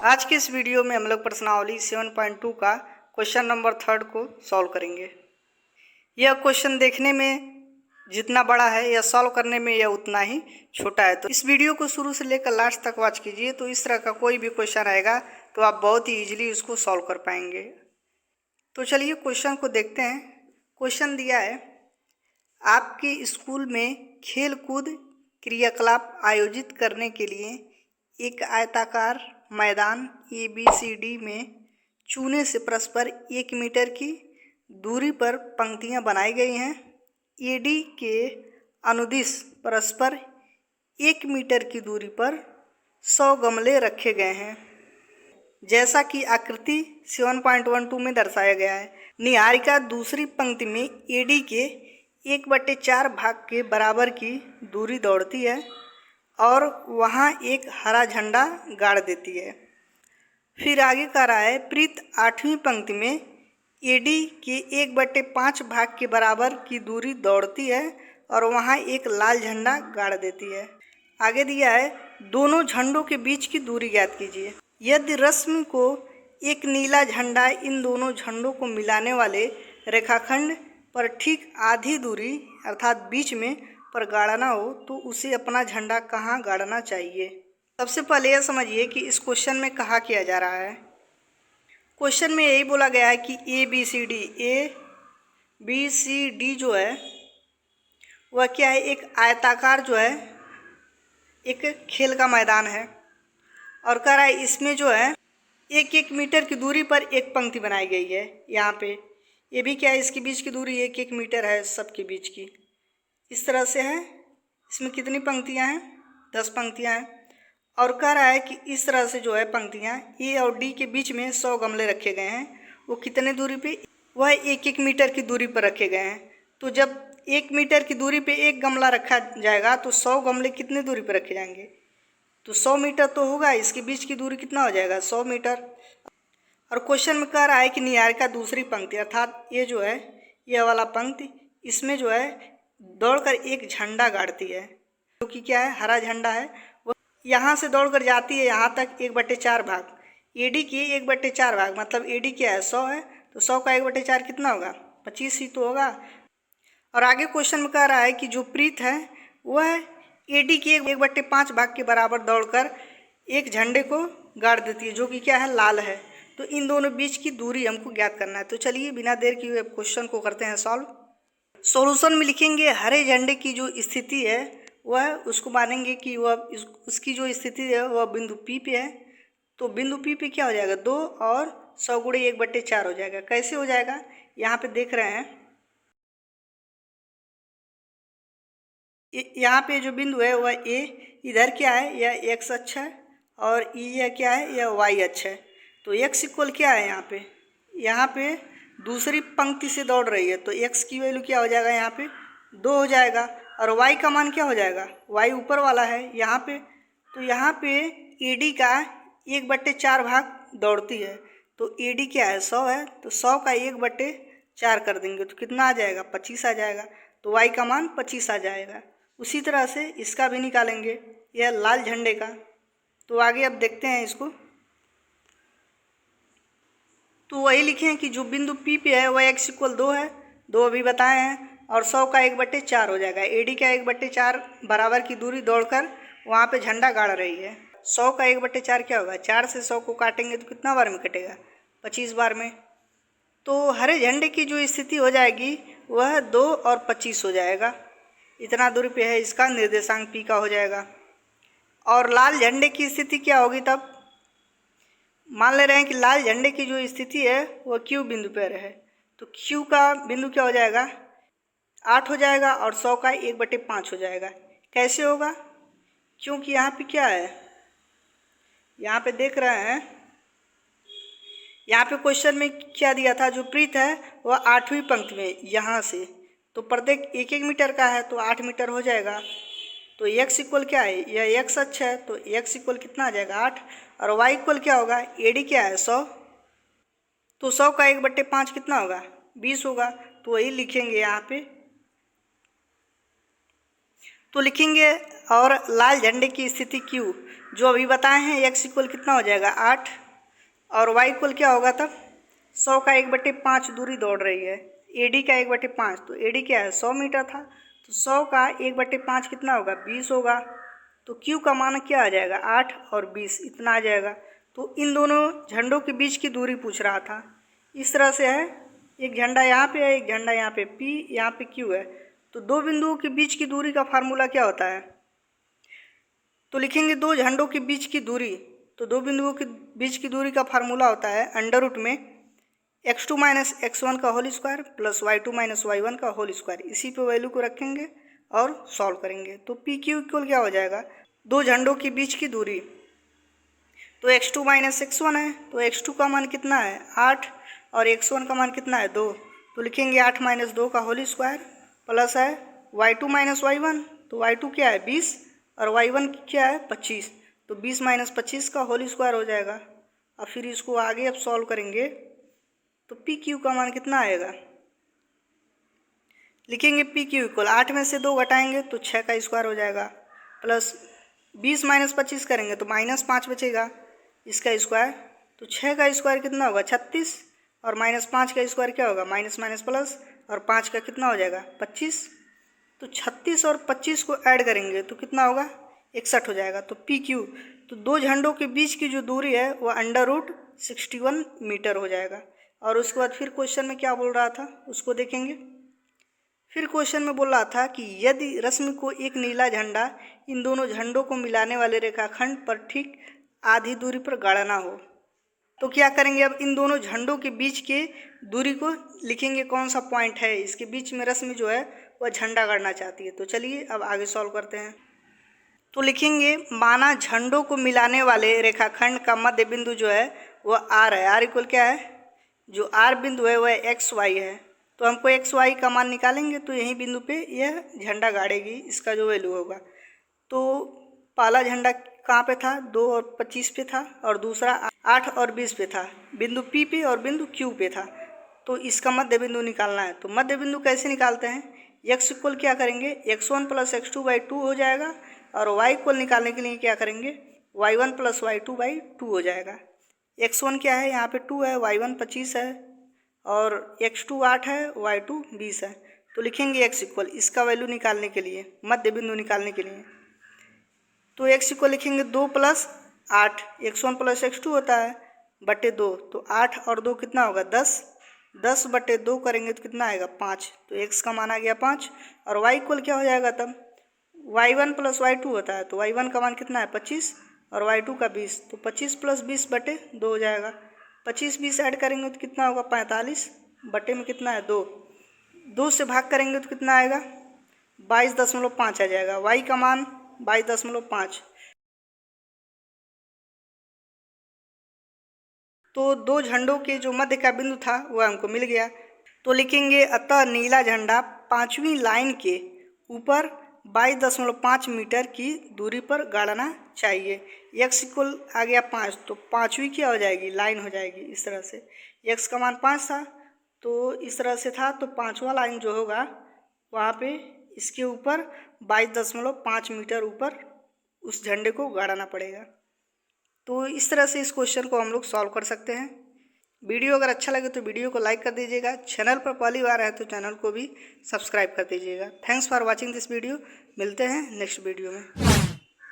आज के इस वीडियो में हम लोग प्रश्नावली 7.2 का क्वेश्चन नंबर 3 को सॉल्व करेंगे। यह क्वेश्चन देखने में जितना बड़ा है यह सॉल्व करने में यह उतना ही छोटा है। तो इस वीडियो को शुरू से लेकर लास्ट तक वॉच कीजिए, तो इस तरह का कोई भी क्वेश्चन आएगा तो आप बहुत ही ईजिली उसको सॉल्व कर पाएंगे। तो चलिए क्वेश्चन को देखते हैं। क्वेश्चन दिया है, आपके स्कूल में खेल कूद क्रियाकलाप आयोजित करने के लिए एक आयताकार मैदान ABCD में चूने से परस्पर 1 मीटर की दूरी पर पंक्तियां बनाई गई हैं। AD के अनुदिश परस्पर 1 मीटर की दूरी पर 100 गमले रखे गए हैं, जैसा कि आकृति 7.12 में दर्शाया गया है। निहारिका दूसरी पंक्ति में AD के 1/4 भाग के बराबर की दूरी दौड़ती है और वहाँ एक हरा झंडा गाड़ देती है। फिर आगे कह रहा है, प्रीत 8वीं पंक्ति में AD के 1/5 भाग के बराबर की दूरी दौड़ती है और वहाँ एक लाल झंडा गाड़ देती है। आगे दिया है, दोनों झंडों के बीच की दूरी ज्ञात कीजिए। यदि रश्मि को एक नीला झंडा इन दोनों झंडों को मिलाने वाले रेखाखंड पर ठीक आधी दूरी अर्थात बीच में पर गाड़ना हो तो उसे अपना झंडा कहाँ गाड़ना चाहिए। सबसे पहले यह समझिए कि इस क्वेश्चन में कहा किया जा रहा है। क्वेश्चन में यही बोला गया है कि ABCD जो है वह क्या है, एक आयताकार जो है एक खेल का मैदान है और कह रहा है इसमें जो है 1-1 मीटर की दूरी पर एक पंक्ति बनाई गई है। यहाँ पे ये भी क्या है, इसके बीच की दूरी 1-1 मीटर है सबके बीच की। इस तरह से है। इसमें कितनी पंक्तियाँ हैं? 10 पंक्तियाँ हैं। और कह रहा है कि इस तरह से जो है पंक्तियाँ A और D के बीच में 100 गमले रखे गए हैं। वो कितने दूरी पे? वह 1-1 मीटर की दूरी पर रखे गए हैं। तो जब 1 मीटर की दूरी पे एक गमला रखा जाएगा तो 100 गमले कितने दूरी पर रखे जाएंगे? तो 100 मीटर तो होगा। इसके बीच की दूरी कितना हो जाएगा? 100 मीटर। और क्वेश्चन में कह रहा है कि निहारिका दूसरी पंक्ति अर्थात ये जो है यह वाला पंक्ति, इसमें जो है दौड़कर एक झंडा गाड़ती है, जो कि क्या है, हरा झंडा है। वो यहाँ से दौड़कर जाती है यहाँ तक 1/4 भाग। AD की 1/4 भाग मतलब AD क्या है, 100 है, तो 100 का 1/4 कितना होगा? 25 ही तो होगा। और आगे क्वेश्चन में कह रहा है कि जो प्रीत है वह AD के 1/5 भाग के बराबर दौड़कर एक झंडे को गाड़ देती है, जो कि क्या है, लाल है। तो इन दोनों बीच की दूरी हमको ज्ञात करना है। तो चलिए बिना देर किए क्वेश्चन को करते हैं सॉल्व। सॉल्यूशन में लिखेंगे हरे झंडे की जो स्थिति है वह उसको मानेंगे कि वह उसकी जो स्थिति है वह बिंदु P पे है। तो बिंदु P पे क्या हो जाएगा, 2 और 100 × 1/4 हो जाएगा। कैसे हो जाएगा, यहाँ पे देख रहे हैं, यहाँ पे जो बिंदु है वह A, इधर क्या है, यह X अक्ष है और यह क्या है, यह Y अक्ष है। तो X इक्वल क्या है, यहाँ पे दूसरी पंक्ति से दौड़ रही है तो X की वैल्यू क्या हो जाएगा, यहाँ पे 2 हो जाएगा। और Y का मान क्या हो जाएगा, Y ऊपर वाला है यहाँ पे। तो यहाँ पे AD का 1/4 भाग दौड़ती है, तो AD क्या है, 100 है, तो 100 का 1/4 कर देंगे तो कितना आ जाएगा, 25 आ जाएगा। तो Y का मान 25 आ जाएगा। उसी तरह से इसका भी निकालेंगे, यह लाल झंडे का। तो आगे अब देखते हैं इसको। तो वही लिखे हैं कि जो बिंदु P पे है वह X इक्वल 2 है, 2 अभी बताए हैं, और 100 का 1/4 हो जाएगा। AD का 1/4 बराबर की दूरी दौड़कर वहाँ पे झंडा गाड़ रही है। 100 का 1/4 क्या होगा, 4 से 100 को काटेंगे तो कितना बार में कटेगा, 25 बार में। तो हरे झंडे की जो स्थिति हो जाएगी वह 2 और 25 हो जाएगा। इतना दूरी पे है, इसका निर्देशांक P का हो जाएगा। और लाल झंडे की स्थिति क्या होगी, तब मान ले रहे हैं कि लाल झंडे की जो स्थिति है वह Q बिंदु पर है। तो Q का बिंदु क्या हो जाएगा, 8 हो जाएगा और 100 का 1/5 हो जाएगा। कैसे होगा, क्योंकि यहाँ पे क्या है, यहाँ पे देख रहे हैं, यहाँ पे क्वेश्चन में क्या दिया था, जो प्रीत है वह 8वीं पंक्ति में यहाँ से, तो प्रत्येक 1-1 मीटर का है तो 8 मीटर हो जाएगा। तो X इक्वल क्या है, यह X अक्ष है, तो X इक्वल कितना आ जाएगा, 8। और Y इक्वल क्या होगा, AD क्या है, 100, तो 100 का 1/5 कितना होगा, 20 होगा। तो वही लिखेंगे यहाँ पे। तो लिखेंगे और लाल झंडे की स्थिति Q जो अभी बताए हैं, x इक्वल कितना हो जाएगा 8 और y इक्वल क्या होगा तब 100 का 1/5 दूरी दौड़ रही है, AD का 1/5, तो AD क्या है 100 मीटर था, तो 100 का 1/5 कितना होगा 20 होगा, तो Q का मान क्या आ जाएगा 8 और 20 इतना आ जाएगा। तो इन दोनों झंडों के बीच की दूरी पूछ रहा था, इस तरह से है, एक झंडा यहाँ पे है, एक झंडा यहाँ पे P, यहाँ पे Q है, तो दो बिंदुओं के बीच की दूरी का फार्मूला क्या होता है, तो लिखेंगे दो झंडों के बीच की दूरी, तो दो बिंदुओं के बीच की दूरी का फार्मूला होता है अंडर रूट में x2 माइनस x1 का whole square plus y2 minus y1 का होल स्क्वायर, इसी पे वैल्यू को रखेंगे और सॉल्व करेंगे। तो पी क्यू इक्वल क्या हो जाएगा, दो झंडों के बीच की दूरी, तो x2 माइनस x1 है, तो x2 का मान कितना है 8 और x1 का मान कितना है 2, तो लिखेंगे 8 माइनस 2 का होल स्क्वायर प्लस है y2 माइनस y1, तो y2 क्या है 20 और y1 क्या है 25, तो 20 माइनस 25 का होल स्क्वायर हो जाएगा। अब फिर इसको आगे अब सॉल्व करेंगे तो पी क्यू का मान कितना आएगा, लिखेंगे पी क्यू इक्वल 8 में से 2 घटाएंगे तो 6 का स्क्वायर हो जाएगा, प्लस 20 माइनस 25 करेंगे तो माइनस 5 बचेगा इसका स्क्वायर, तो 6 का स्क्वायर कितना होगा 36 और माइनस 5 का स्क्वायर क्या होगा माइनस माइनस प्लस और 5 का कितना हो जाएगा 25, तो 36 और 25 को ऐड करेंगे तो कितना होगा 61 हो जाएगा। तो पी क्यू, तो दो झंडों के बीच की जो दूरी है वो अंडर रूट 61 मीटर हो जाएगा। और उसके बाद फिर क्वेश्चन में क्या बोल रहा था उसको देखेंगे। फिर क्वेश्चन में बोल रहा था कि यदि रश्मि को एक नीला झंडा इन दोनों झंडों को मिलाने वाले रेखाखंड पर ठीक आधी दूरी पर गाड़ना हो तो क्या करेंगे, अब इन दोनों झंडों के बीच के दूरी को लिखेंगे, कौन सा पॉइंट है इसके बीच में रश्मि जो है वह झंडा गाड़ना चाहती है। तो चलिए अब आगे सॉल्व करते हैं। तो लिखेंगे माना झंडों को मिलाने वाले रेखाखंड का मध्य बिंदु जो है वह आर है, आर इक्वल क्या है, जो आर बिंदु है वह एक्स वाई है, तो हमको एक्स वाई का मान निकालेंगे तो यही बिंदु पे यह झंडा गाड़ेगी, इसका जो वैल्यू होगा। तो पहला झंडा कहाँ पे था 2 और 25 पे था और दूसरा 8 और 20 पे था, बिंदु पी पे और बिंदु क्यू पे था, तो इसका मध्य बिंदु निकालना है। तो मध्य बिंदु कैसे निकालते हैं, एक्स इक्वल क्या करेंगे x1 प्लस x2/2 हो जाएगा और y इक्वल निकालने के लिए क्या करेंगे y1 प्लस y2/2 हो जाएगा। x1 क्या है यहाँ पे 2 है, y1 25 है और x2 8 है, y2 20 है, तो लिखेंगे x इक्वल इसका वैल्यू निकालने के लिए, मध्य बिंदु निकालने के लिए, तो x इक्वल लिखेंगे 2 प्लस 8, x1 प्लस x2 होता है बटे 2, तो 8 और 2 कितना होगा 10, 10 बटे 2 करेंगे तो कितना आएगा 5, तो x का मान आ गया 5 और y इक्वल क्या हो जाएगा तब y1 प्लस y2 होता है, तो y1 का मान कितना है 25 और y2 का 20, तो 25 प्लस 20 बटे 2 हो जाएगा, 25 20 ऐड करेंगे तो कितना होगा 45 बटे में कितना है 2, 2 से भाग करेंगे तो कितना आएगा 22.5 आ जाएगा, y का मान 22.5। तो दो झंडों के जो मध्य का बिंदु था वह हमको मिल गया। तो लिखेंगे अतः नीला झंडा 5वीं लाइन के ऊपर 22.5 मीटर की दूरी पर गाड़ना चाहिए। x इक्वल आ गया 5, तो 5वीं क्या हो जाएगी लाइन हो जाएगी इस तरह से, x का मान 5 था तो इस तरह से था, तो 5वां लाइन जो होगा वहाँ पे इसके ऊपर 22.5 मीटर ऊपर उस झंडे को गाड़ना पड़ेगा। तो इस तरह से इस क्वेश्चन को हम लोग सॉल्व कर सकते हैं। वीडियो अगर अच्छा लगे तो वीडियो को लाइक कर दीजिएगा, चैनल पर पहली बार है तो चैनल को भी सब्सक्राइब कर दीजिएगा। Thanks for watching this video, मिलते हैं नेक्स्ट वीडियो में।